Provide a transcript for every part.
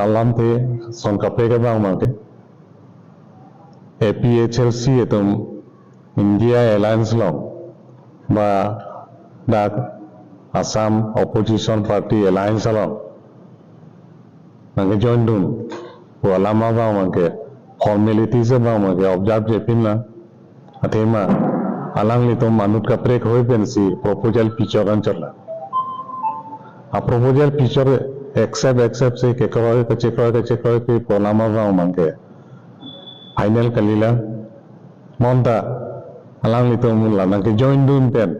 alam te son kape ke bang mang ke APHLC etum India Alliance long ba da Assam Opposition Party Alliance long mang ke join dun po alama bang mang ke formalities bang mang ke observe je pin na athema alang li tum manut ka prek hoy ben si proposal picture kan challa a proposal picture accept से के करो के पोलामा गाँव मांगे final कलीला monta alang li tum la nang ke join dun pen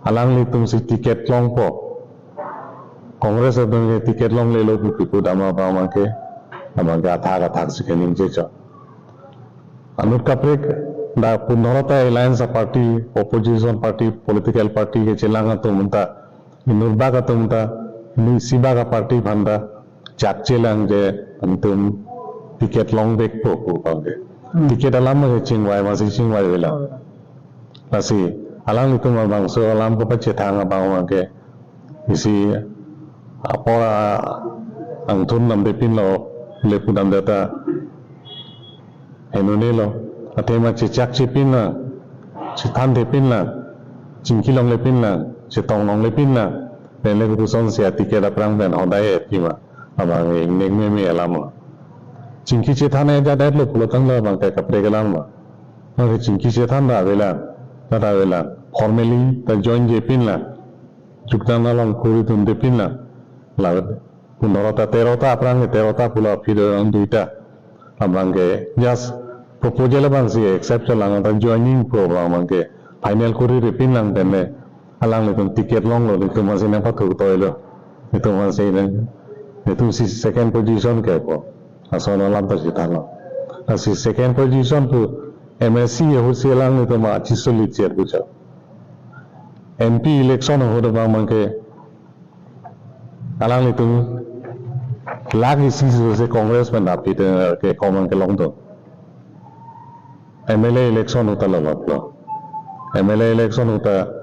alang li tum si tiket long po kongres adun ke tiket long le lo pu dama ba mangke amang ga thak se kening je cha anut kaprek da punorata alliance party opposition party political party ke chilanga tumta inurba ka tumta ni siba ka party banda chak chelang je antum tiket long bek po pange tiket alam ke chingwai masih chingwai wela masih alang itu bang so alam ko pa chetanga bang ke isi apora ang thun nam de pin lo le pudam data enone lo atema chak chipin na chithan de pin na chingkilong le pin na chitong long le pin na pele ku son sia tiket aprang ben odai etima abang nek me alam chingki chethane ja dat lo pulotang la bang ka kapre galam ma ma chingki chethan da vela formally ta join je pin la chuktan la long kuri tum de pin la punorata terota aprang terota pula phir ang duita abang ke just proposal bang si accept lang ta joining program ang ke final kuri re pin lang den alang le tum ticket long lo le tum masih nampak tu toilo itu masih itu si second position ke po asal alam tercipta asi second position tu MSC ya husilang itu mah cisulit cer buca MP election ho da bang mangke alang itu lagi sisi se Congress men api ke common ke long tu MLA election uta lo MLA election uta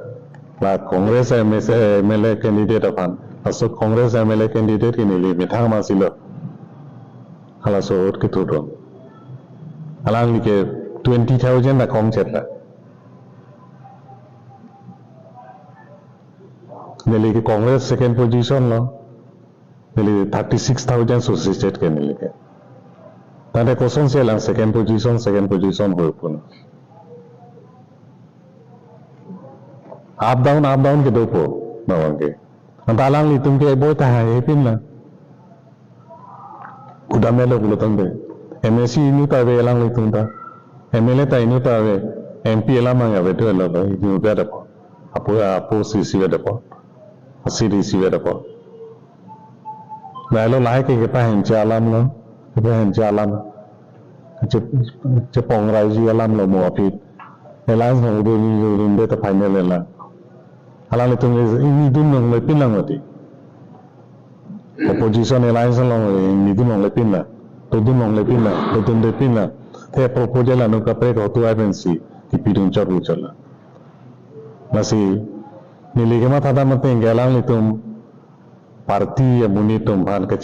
la Congress MLA candidate apan asal Congress MLA candidate ini le mithang masilo hala so ot ke tudo alang ni ke 20,000 na kom chetla neli ke Congress second position lo neli 36,000 associated ke neli ke tade koson se lang second position hoy pun up down ke dopo bawang ke antalang li tum ke boy ta hai pin na udah melo bulutang deh MSC ini tahu elang itu dah MLA tahu ini tahu MP elang mana ya betul lah itu berada apa sisi berada apa sisi berada apa lalu lahir ke kita hencalam lo kita hencalam cepong raji alam lo mau api elang udah ini tu final elang alang itu ini dunung lepin lang mati opposition alliance long ni dunong lepin la tudun lepin la the proposal anu kapre ko tu agency ki pidun charu chala masih niligama thada mate galang litum parti ya munitum bhan ke